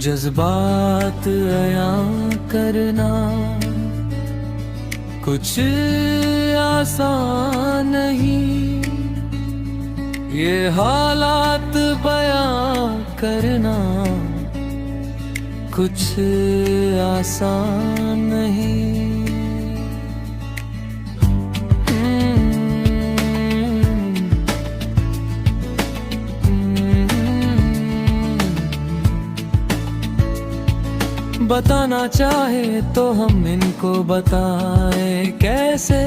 जज्बात अयां करना कुछ आसान नहीं, ये हालात बयां करना कुछ आसान नहीं। बताना चाहे तो हम इनको बताएं कैसे,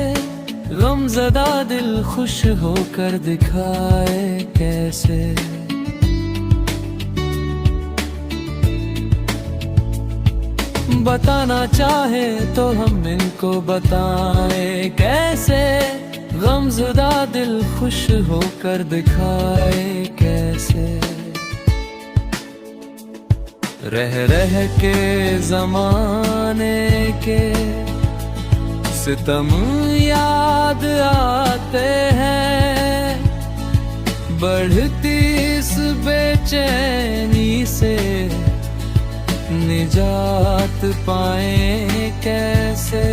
गमज़दा दिल खुश होकर दिखाए कैसे। बताना चाहे तो हम इनको बताएं कैसे, गमज़दा दिल खुश होकर दिखाए कैसे। रह रह के ज़माने के सितम याद आते हैं, बढ़ती इस बेचैनी से निजात पाएं कैसे।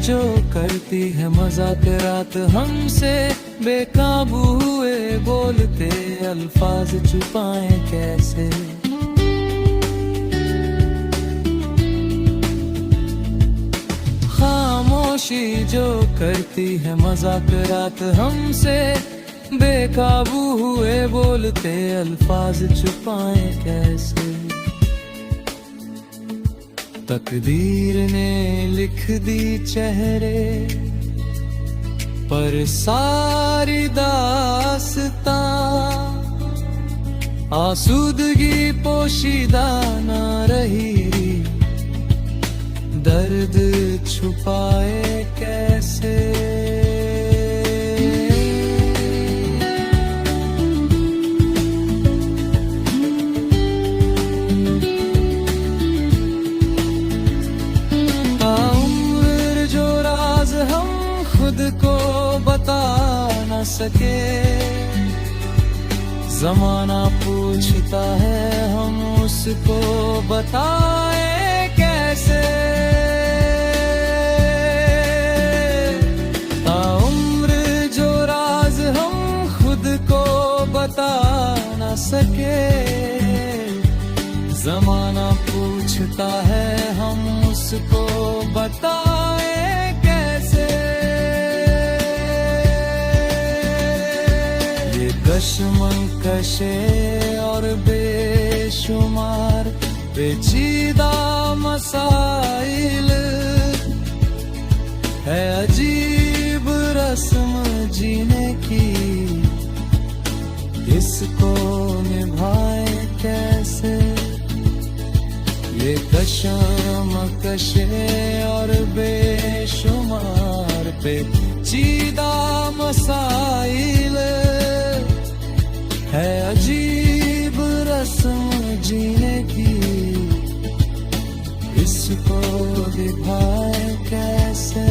जो करती है मजाक रात हमसे, बेकाबू हुए बोलते अल्फाज छुपाएं कैसे। खामोशी जो करती है मजाक रात हमसे, बेकाबू हुए बोलते अल्फाज छुपाएं कैसे। तकदीर ने लिख दी चेहरे पर सारी दास्तां, आसूदगी पोशीदा ना रही, दर्द छुपाए कैसे। खुद को बता न सके, ज़माना पूछता है हम उसको बताएं कैसे। ताउम्र जो राज हम खुद को बता न सके, ज़माना पूछता है हम उसको बताएं कैसे। कशमकशे और बेशुमार पेचीदा मसाइल है, अजीब रस्म जीने की, इसको निभाए कैसे। ये कशमकशे और बेशुमार पेचीदा मसाइल है, अजीब रस्म जीने की, इसको निभाए कैसे।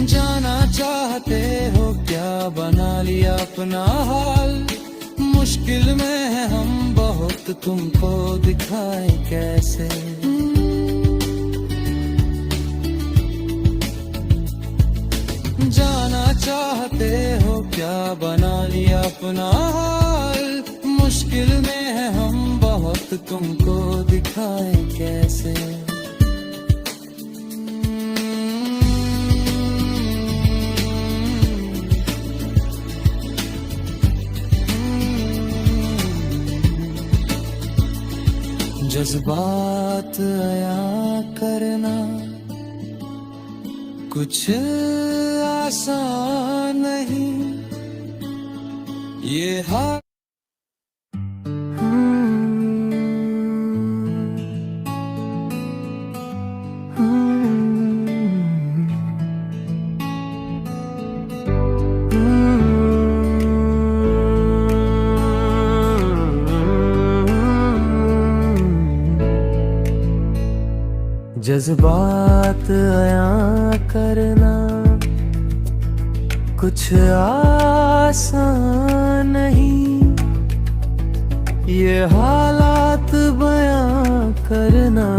जाना चाहते हो क्या, बना लिया अपना हाल, मुश्किल में है हम बहुत, तुमको दिखाए कैसे। जाना चाहते हो क्या, बना लिया अपना हाल, मुश्किल में है हम बहुत, तुमको दिखाए कैसे। जज्बात आया करना कुछ आसान नहीं ये हाल। जज्बात आया करना कुछ आसान नहीं ये हालात बयां करना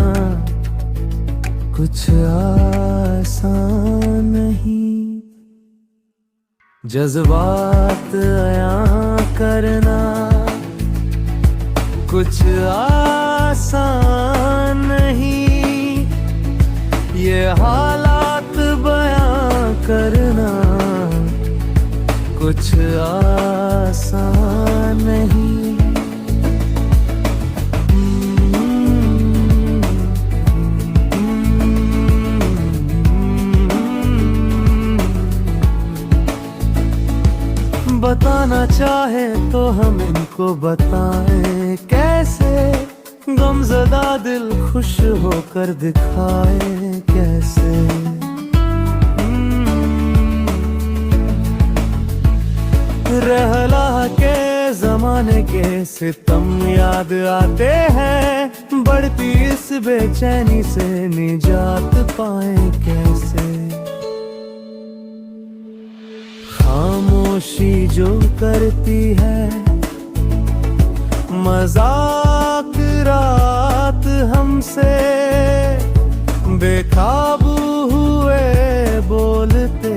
कुछ आसान नहीं। जज्बात आया करना कुछ आसान नहीं ये हालात बयां करना कुछ आसान नहीं। बताना चाहे तो हम इनको बताएं कैसे, गमज़दा दिल खुश होकर दिखाए कैसे। रहला के जमाने के सितम याद आते हैं, बढ़ती इस बेचैनी से निजात पाए कैसे। खामोशी जो करती है मजाक रात हमसे, बेकाबू हुए बोलते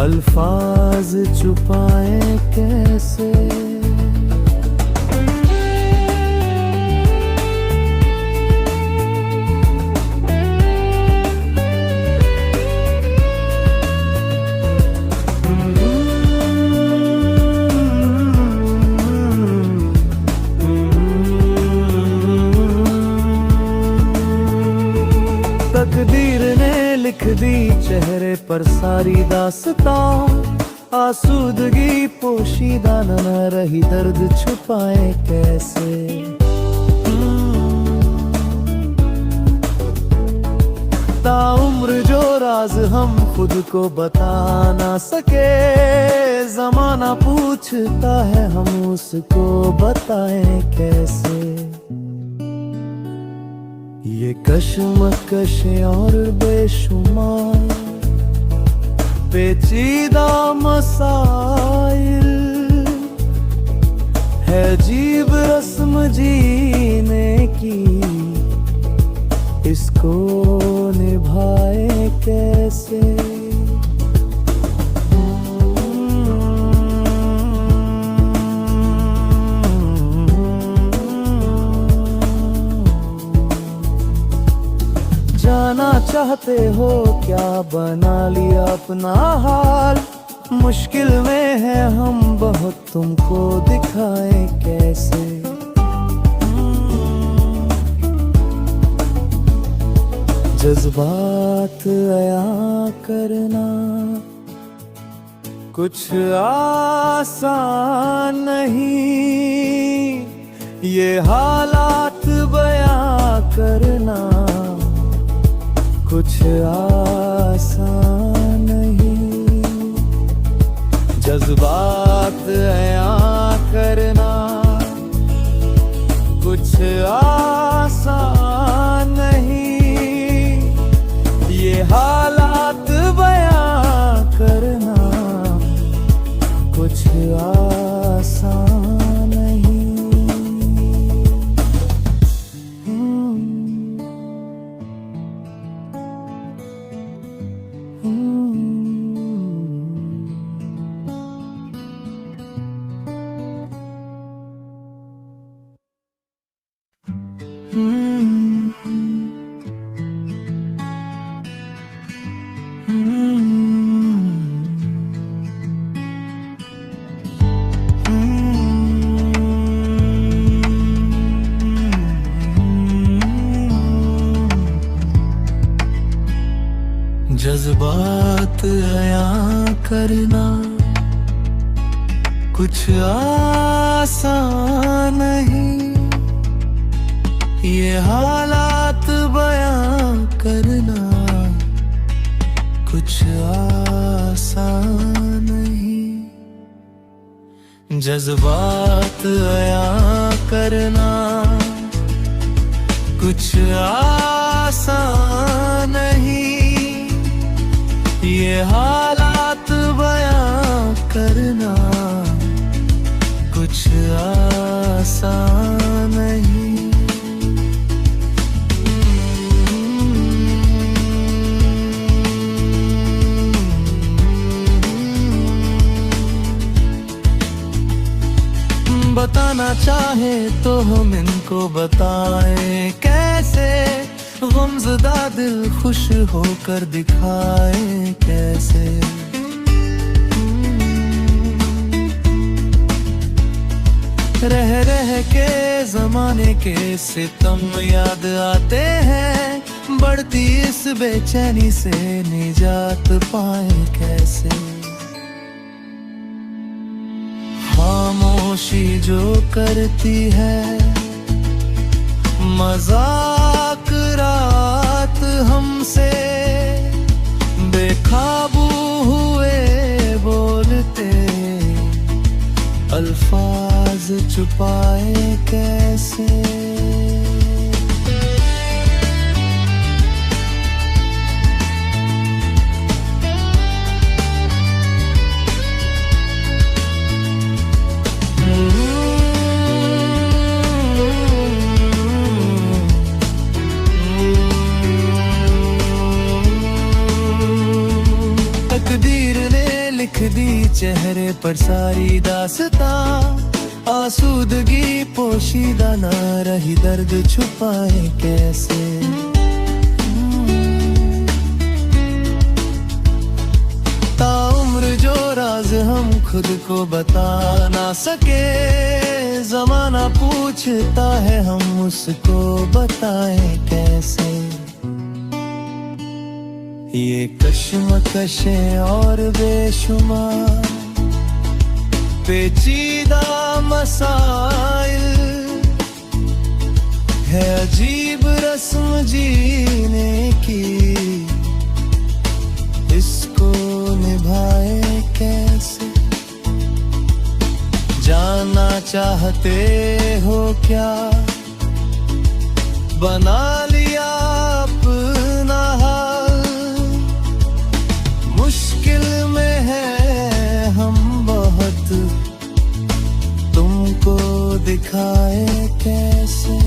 अल्फाज छुपाए कैसे। तकदीर ने लिख दी चेहरे पर सारी दास्तां, आसूदगी पोशीदा न रही दर्द छुपाए कैसे। ताउम्र जो राज हम खुद को बता ना सके, जमाना पूछता है हम उसको बताएं कैसे। ये कशमकशें और बेशुमार पेचीदा मसाइल है, अजीब रस्म जीने की इसको निभाए कैसे। जाना चाहते हो क्या बना लिया अपना हाल, मुश्किल में है हम बहुत तुमको दिखाएं कैसे। जज्बात आया करना कुछ आसान नहीं ये हालात बयां करना कुछ आसान नहीं। जज्बात आया करना कुछ आसान नहीं ये हालात बयां करना कुछ आसान नहीं। जज्बात बयां करना कुछ आसान नहीं, ये हालात बयां करना कुछ आसान नहीं। जज्बात बयां करना कुछ आसान नहीं, ये हालात बयां करना कुछ आसान नहीं। बताना चाहे तो हम इनको बताएं कैसे, गमज़दा दिल खुश होकर दिखाएं कैसे। रह रह के ज़माने के सितम याद आते हैं, बढ़ती इस बेचैनी से निजात पाए कैसे। खामोशी जो करती है मजाक रात हमसे, बेकाबू हुए बोलते अल्फाज छुपाए कैसे। तकदीर ने लिख दी चेहरे पर सारी दास्तां, आसूदगी पोशीदा न रही दर्द छुपाए कैसे। ताउम्र जो राज हम खुद को बता ना सके, ज़माना पूछता है हम उसको बताएं कैसे। ये कश्मकशें और बेशुमार पेचीदा मसाइल है, अजीब रस्म जीने की इसको निभाए कैसे। जानना चाहते हो क्या, बना लिया अपना हाल, मुश्किल में है हम बहुत, तुमको दिखाए कैसे।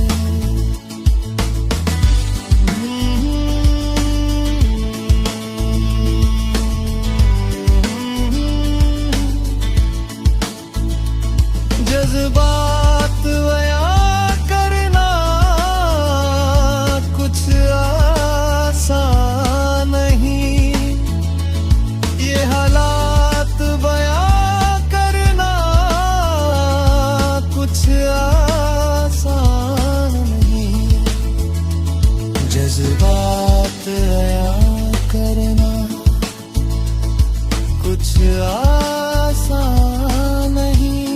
जज्बात बयां करना कुछ आसान नहीं, ये हालात बयां करना कुछ आसान नहीं। जज्बात बयां करना कुछ आसान नहीं,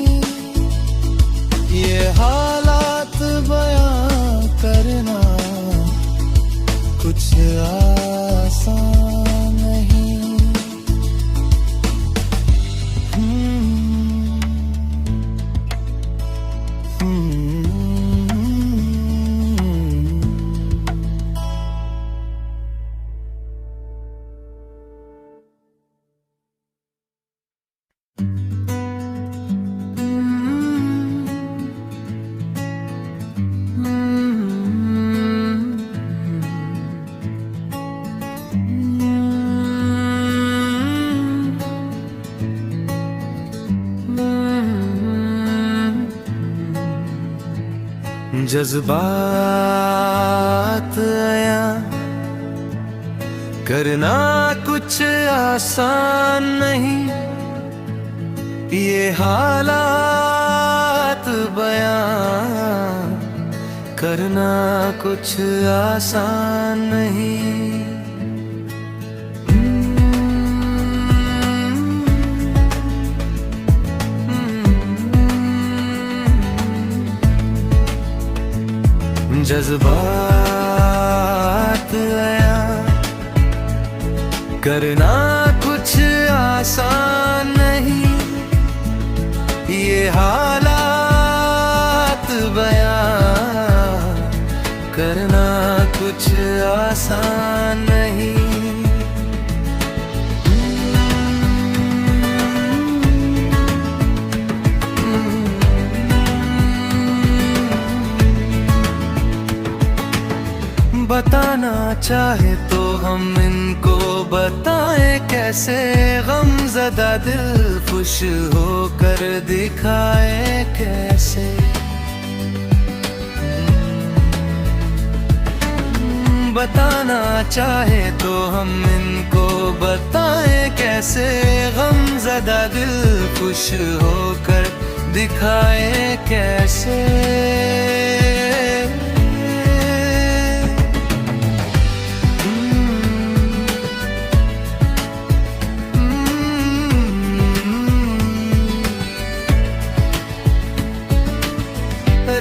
ये हालात बयां करना कुछ आसान नहीं। जज्बात बयां करना कुछ आसान नहीं, ये हालात बयां करना कुछ आसान नहीं। जज्बात आया, करना कुछ आसान नहीं, ये हालात बयां करना कुछ आसान नहीं। बताना चाहे तो हम इनको बताएं कैसे, गमज़दा दिल खुश होकर दिखाए कैसे। बताना चाहे तो हम इनको बताएं कैसे, गमज़दा दिल खुश होकर दिखाए कैसे।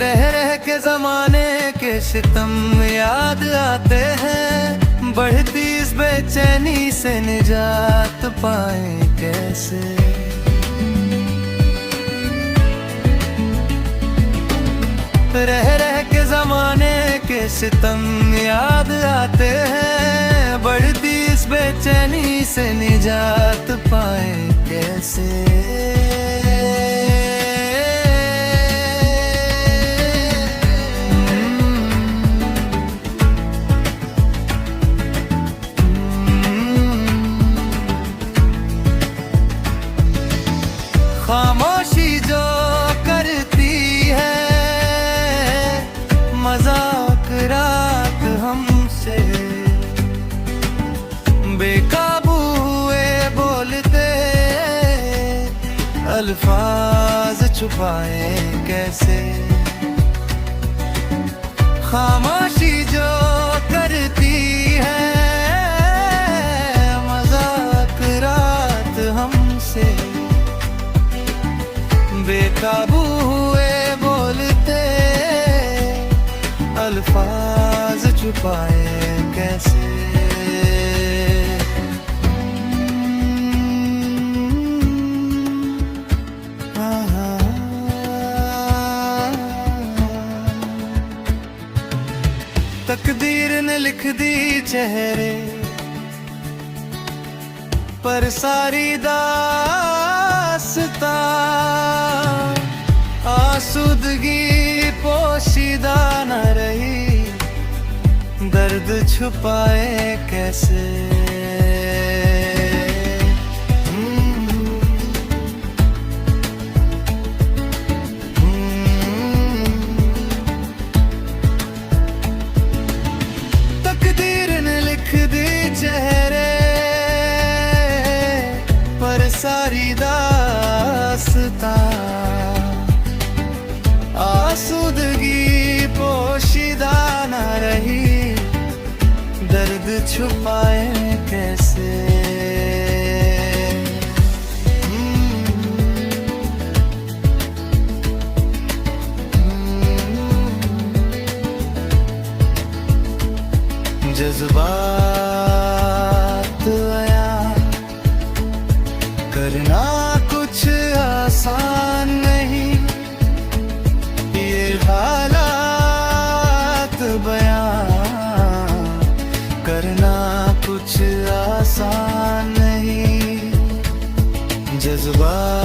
रह रह के ज़माने के सितम याद आते हैं, बढ़ती इस बेचैनी से निजात पाए कैसे। रह रह के ज़माने के सितम याद आते हैं, बढ़ती इस बेचैनी से निजात पाए कैसे। खामोशी जो करती है मजाक रात हमसे, बेकाबू हुए बोलते अल्फाज छुपाए कैसे। खामोशी जो करती है मजाक रात हमसे, बेकाबू हुए बोलते अल्फाज छुपाए कैसे। तकदीर ने लिख दी चेहरे पर सारी दास्तां, आसूदगी पोशीदा न रही, दर्द छुपाए कैसे। तकदीर ने लिख दी चेहरे पर सारी दास्तां, आसूदगी पोशीदा न रही, दर्द छुपाए कैसे। जज्बात आया, करना कुछ आसान नहीं, ये हालात बयां करना कुछ आसान नहीं। जज्बात